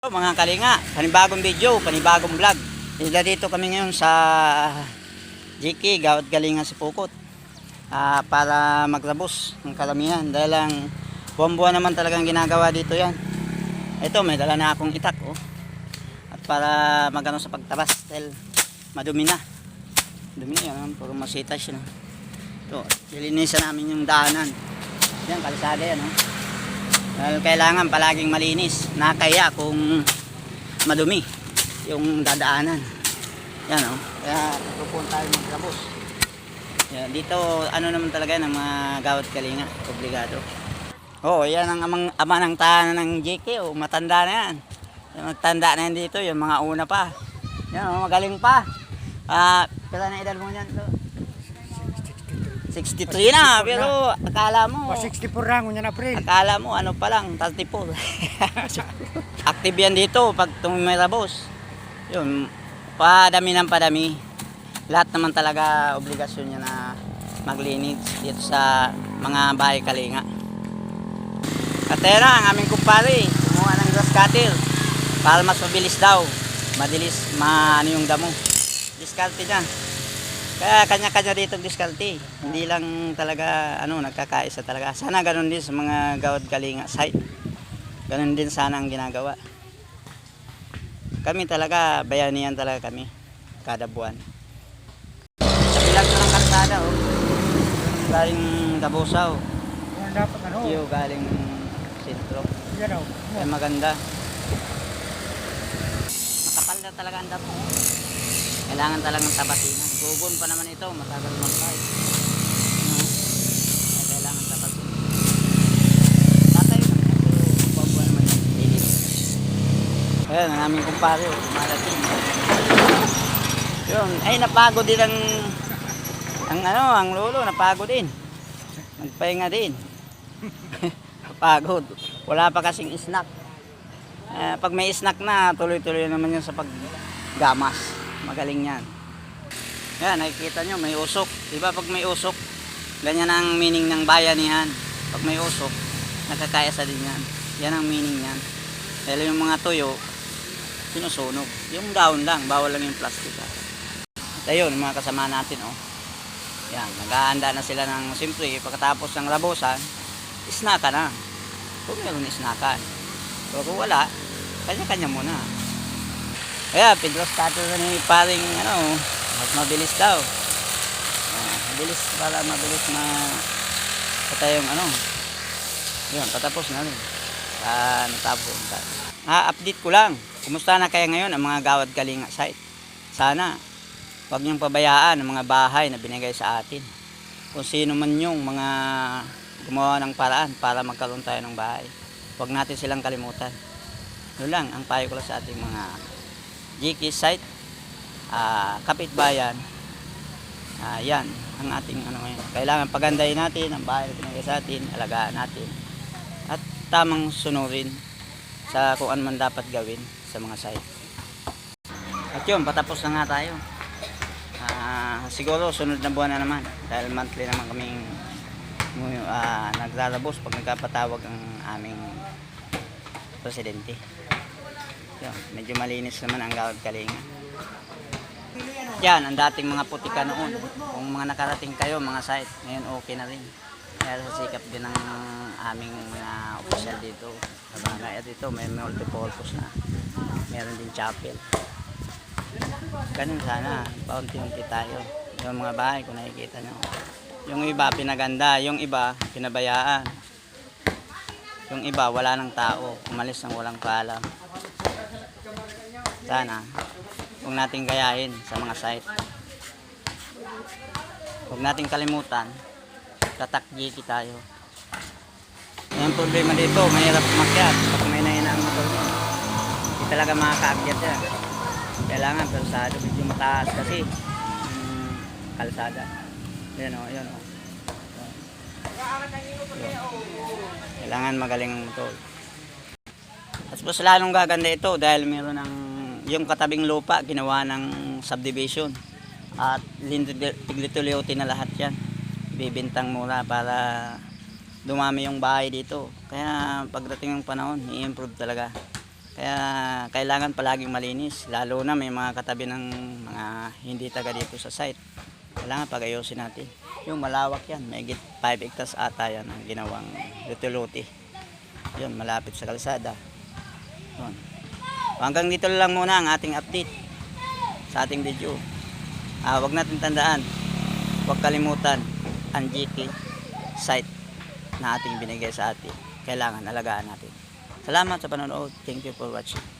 Mga kalinga, panibagong video, panibagong vlog. Dito kami ngayon sa GK, Gawad Kalinga si Pukot, para maglabos ng kalamihan dahil lang buwan-buwan naman talagang ginagawa dito yan. Ito, may dala na akong itak, oh. At para magano sa pagtabas dahil madumi na. Dumi na yan, puro masitas yun. Ito, dilinisan namin yung daanan. Yan, kalsada yan, oh. Dahil kailangan palaging malinis, nakaya kung madumi yung dadaanan. Yan, oh. Kaya pupunta tayo maglabos. Yan, dito ano naman talaga ng mga Gawad Kalinga, obligado. Oh, yan ang ama ng tahanan ng JK, oh, matanda na yan. Yung magtanda na yan dito, yung mga una pa. Yan, oh, magaling pa. Pila na edad mo yan to? 63 na, pero akala mo 64 lang, unyan April. Akala mo ano pa lang, 34. Active yan dito pag tumirabos. Yun, padami ng padami. Lahat naman talaga obligasyon niya na maglinis dito sa mga bahay Kalinga. At yan na, ang aming kumpare, kumuha ng grass cutter para mas mabilis daw, madilis maano yung damo. Diskarte niya. Kaya kanya-kanya dito diskarte. Hindi lang talaga nagkakaisa talaga. Sana ganun din sa mga Gawad Kalinga site. Ganun din sana ang ginagawa. Kami talaga, bayanihan talaga kami kada buwan. Sa bilang ng kalsada, oh. Galing Dabusaw. Yan dapat Yung galing sentro. Yan Kaya maganda. Makapal na talaga ang damo, oh. Kailangan talagang tabasinan. Gugon pa naman ito, matagal man tayo. Kailangan tabasinan. Tatayo na ito, buwan naman yung linis. Ayan, ang aming kumpare, kumarating. Yun, ay napagod din ang lolo, napagod din. Nagpahinga din. Napagod. Wala pa kasing snack. Pag may snack na, tuloy-tuloy naman yun sa paggamas. Magaling yan. Yan, nakikita nyo, may usok. Diba pag may usok, ganyan ang meaning ng bayanihan. Pag may usok, nakakaisa din yan. Yan ang meaning yan. Dahil yung mga tuyo, sinusunog. Yung down lang, bawal lang yung plastic. At ayun, mga kasama natin, oh. Yan, nag-aanda na sila ng, siyempre, pagkatapos ng labosan, isnaka na. Kung meron isnakan. So kung wala, kanya-kanya muna. Kaya, pidros cutter na ni paring, mas mabilis daw. Mabilis, para mabilis patay yung Yun, patapos na rin. Natapos. Update ko lang. Kumusta na kaya ngayon ang mga Gawad Kalinga site? Sana, huwag niyong pabayaan ang mga bahay na binigay sa atin. Kung sino man yung mga gumawa ng paraan para magkaroon tayo ng bahay. Huwag natin silang kalimutan. Yun lang, ang payo ko lang sa ating mga GK site, kapitbayan. Yan ang ating ngayon. Kailangan pagandahin natin ang bahay na pinagay sa atin, alagaan natin, at tamang sunurin sa kung ano man dapat gawin sa mga site. At yun, patapos na nga tayo. Siguro sunod na buwan na naman dahil monthly naman kaming naglalabos pag nagkapatawag ang aming presidente. Yan, medyo malinis naman ang Gawad Kalinga. Yan, ang dating mga putika noon. Kung mga nakarating kayo, mga site, ngayon okay na rin. Kaya sa sikap din ng aming mga opisyal dito. At dito, may multi-purpose na. Meron din chapel. Ganun sana, paunti-unti tayo. Yung mga bahay, kung nakikita nyo. Yung iba, pinaganda. Yung iba, pinabayaan. Yung iba, wala ng tao. Umalis ng walang paalam. Sana huwag nating gayahin sa mga site. Huwag nating kalimutan, tatak GK tayo. Yung problema dito, mahirap umakyat pag may nahina ang motor mo. Hindi talaga makakaakyat yan. Kailangan kalsado, medyo mataas kasi kalsada. Yan o, yan o. Kailangan magaling ang motor. Tapos mas lalong gaganda ito dahil meron ng yung katabing lupa ginawa ng subdivision at tiglituliuti na lahat yan, bibintang mura para dumami yung bahay dito. Kaya pagdating ng panahon i-improve talaga. Kaya kailangan palaging malinis. Lalo na may mga katabi ng mga hindi taga dito sa site. Kailangan pag-ayusin natin. Yung malawak yan. May 5 hectares ata yan ang ginawang luti-luti. Yun, malapit sa kalsada. Yun. Hanggang dito lang muna ang ating update sa ating video. Huwag natin tandaan. Huwag kalimutan ang GT site na ating binigay sa atin. Kailangan alagaan natin. Salamat sa panonood. Thank you for watching.